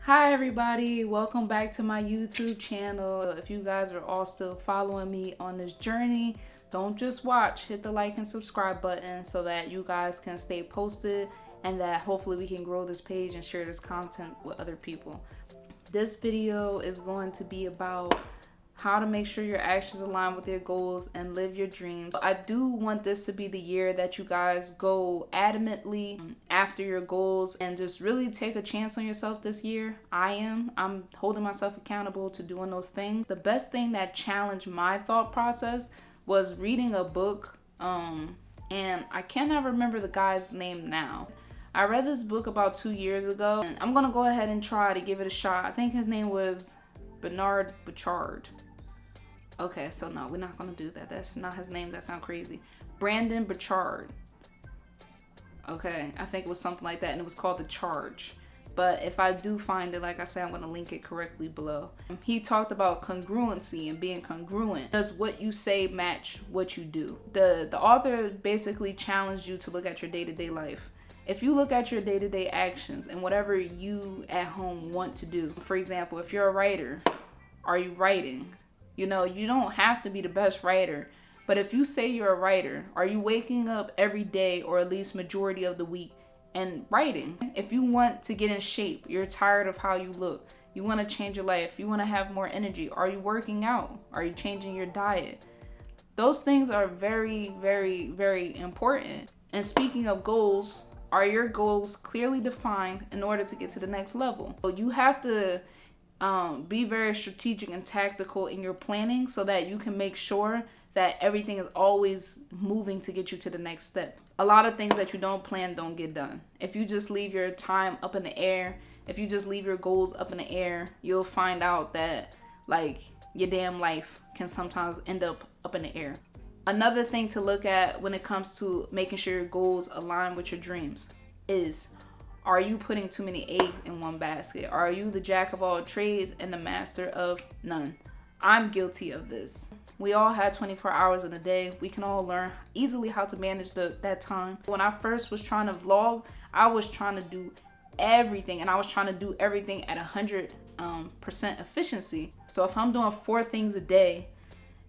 Hi everybody, welcome back to my YouTube channel. If you guys are all still following me on this journey, don't just watch, hit the like and subscribe button so that you guys can stay posted and that hopefully we can grow this page and share this content with other people. This video is going to be about how to make sure your actions align with your goals and live your dreams. I do want this to be the year that you guys go adamantly after your goals and just really take a chance on yourself this year. I'm holding myself accountable to doing those things. The best thing that challenged my thought process was reading a book, and I cannot remember the guy's name now. I read this book about 2 years ago, and I'm gonna go ahead and try to give it a shot. I think his name was Bernard Bouchard. Okay, so no, we're not gonna do that. That's not his name. That sounds crazy. Brandon Bouchard. Okay, I think it was something like that, and it was called The Charge. But if I do find it, like I said, I'm gonna link it correctly below. He talked about congruency and being congruent. Does what you say match what you do? The author basically challenged you to look at your day-to-day life. If you look at your day-to-day actions and whatever you at home want to do, for example, if you're a writer, are you writing? You know, you don't have to be the best writer, but if you say you're a writer, are you waking up every day or at least majority of the week and writing? If you want to get in shape, you're tired of how you look, you want to change your life, you want to have more energy, are you working out? Are you changing your diet? Those things are very, very, very important. And speaking of goals, are your goals clearly defined in order to get to the next level? So you have to be very strategic and tactical in your planning so that you can make sure that everything is always moving to get you to the next step. A lot of things that you don't plan don't get done. If you just leave your time up in the air, if you just leave your goals up in the air, you'll find out that like your damn life can sometimes end up in the air. Another thing to look at when it comes to making sure your goals align with your dreams is, are you putting too many eggs in one basket? Are you the jack of all trades and the master of none? I'm guilty of this. We all have 24 hours in a day. We can all learn easily how to manage that time. When I first was trying to vlog, I was trying to do everything, and I was trying to do everything at 100% efficiency. So if I'm doing 4 things a day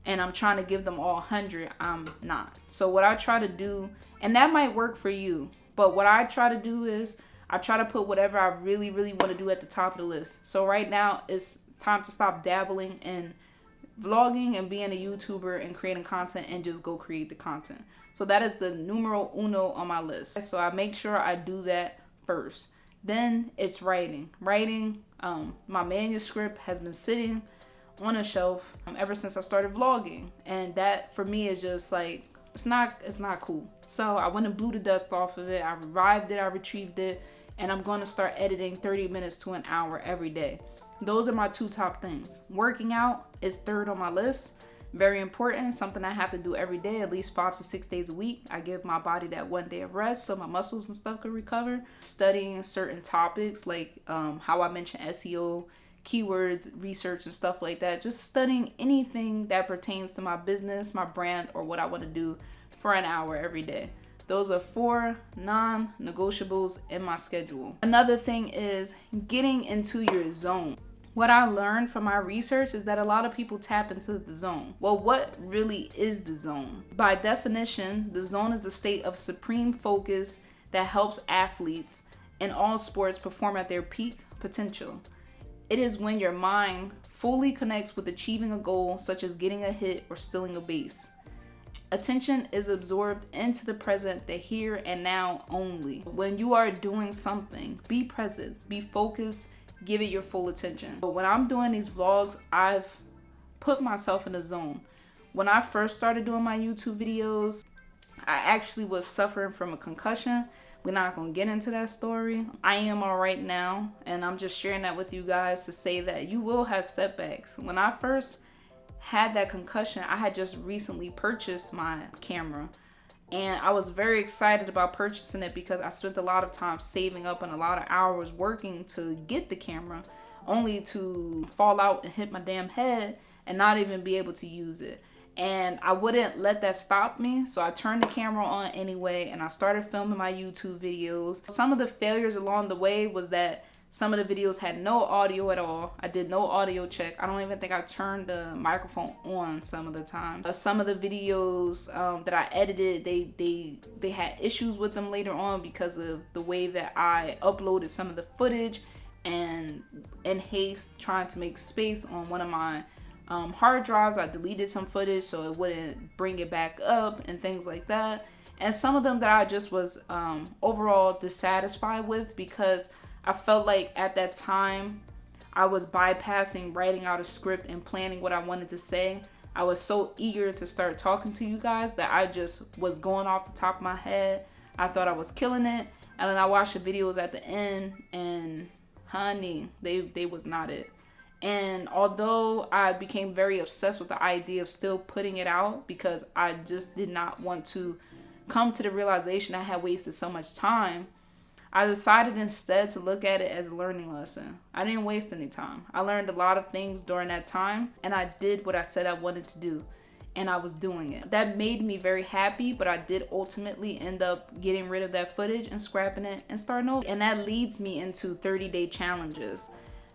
and I'm trying to give them all 100, I'm not. So what I try to do, and that might work for you, but what I try to do is I try to put whatever I really, really want to do at the top of the list. So right now it's time to stop dabbling in vlogging and being a YouTuber and creating content and just go create the content. So that is the numero uno on my list. So I make sure I do that first. Then it's writing. My manuscript has been sitting on a shelf ever since I started vlogging. And that for me is just like, it's not cool. So I went and blew the dust off of it. I revived it, I retrieved it, and I'm going to start editing 30 minutes to an hour every day. Those are my 2 top things. Working out is 3rd on my list. Very important, something I have to do every day, at least 5 to 6 days a week. I give my body that 1 day of rest so my muscles and stuff can recover. Studying certain topics like how I mentioned SEO, keywords, research and stuff like that. Just studying anything that pertains to my business, my brand, or what I want to do for an hour every day. Those are 4 non-negotiables in my schedule. Another thing is getting into your zone. What I learned from my research is that a lot of people tap into the zone. Well, what really is the zone? By definition, the zone is a state of supreme focus that helps athletes in all sports perform at their peak potential. It is when your mind fully connects with achieving a goal, such as getting a hit or stealing a base. Attention is absorbed into the present, the here and now only. When you are doing something, be present, be focused, give it your full attention. But when I'm doing these vlogs, I've put myself in a zone. When I first started doing my YouTube videos, I actually was suffering from a concussion. We're not going to get into that story. I am all right now, and I'm just sharing that with you guys to say that you will have setbacks. When I first had that concussion, I had just recently purchased my camera, and I was very excited about purchasing it because I spent a lot of time saving up and a lot of hours working to get the camera, only to fall out and hit my damn head and not even be able to use it. And I wouldn't let that stop me, so I turned the camera on anyway and I started filming my YouTube videos. Some of the failures along the way was that Some of the videos had no audio at all. I did no audio check. I don't even think I turned the microphone on some of the time. Some of the videos that I edited, they had issues with them later on because of the way that I uploaded some of the footage, and in haste trying to make space on one of my hard drives, I deleted some footage so it wouldn't bring it back up and things like that. And some of them that I just was overall dissatisfied with, because I felt like at that time I was bypassing writing out a script and planning what I wanted to say. I was so eager to start talking to you guys that I just was going off the top of my head. I thought I was killing it. And then I watched the videos at the end, and honey, they was not it. And although I became very obsessed with the idea of still putting it out, because I just did not want to come to the realization I had wasted so much time, I decided instead to look at it as a learning lesson. I didn't waste any time. I learned a lot of things during that time, and I did what I said I wanted to do, and I was doing it. That made me very happy, but I did ultimately end up getting rid of that footage and scrapping it and starting over. And that leads me into 30-day challenges.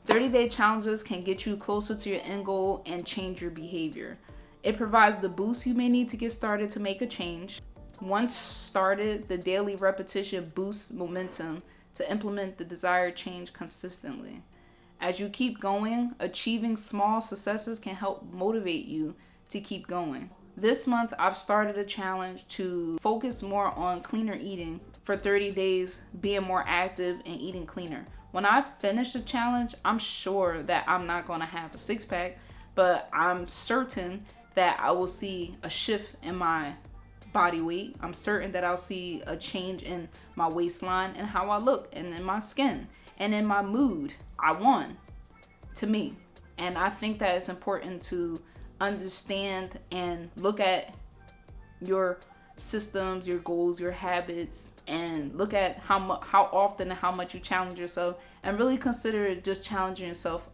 30-day challenges can get you closer to your end goal and change your behavior. It provides the boost you may need to get started to make a change. Once started, the daily repetition boosts momentum to implement the desired change consistently. As you keep going, achieving small successes can help motivate you to keep going. This month, I've started a challenge to focus more on cleaner eating for 30 days, being more active and eating cleaner. When I finish the challenge, I'm sure that I'm not going to have a six-pack, but I'm certain that I will see a shift in my body weight. I'm certain that I'll see a change in my waistline and how I look, and in my skin and in my mood. I won, to me. And I think that it's important to understand and look at your systems, your goals, your habits, and look at how often and how much you challenge yourself, and really consider just challenging yourself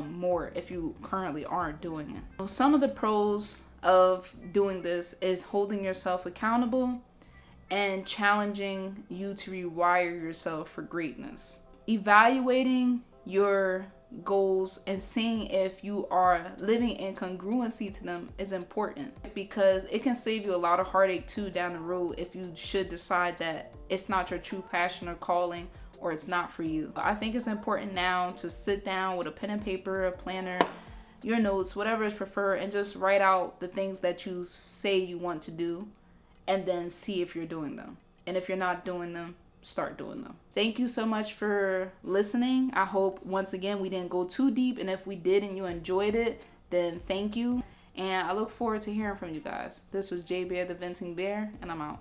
more if you currently aren't doing it. So some of the pros of doing this is holding yourself accountable and challenging you to rewire yourself for greatness. Evaluating your goals and seeing if you are living in congruency to them is important, because it can save you a lot of heartache too down the road if you should decide that it's not your true passion or calling, or it's not for you. I think it's important now to sit down with a pen and paper, a planner, your notes, whatever is preferred, and just write out the things that you say you want to do, and then see if you're doing them. And if you're not doing them, start doing them. Thank you so much for listening. I hope, once again, we didn't go too deep, and if we did and you enjoyed it, then thank you. And I look forward to hearing from you guys. This was J Bear the Venting Bear, and I'm out.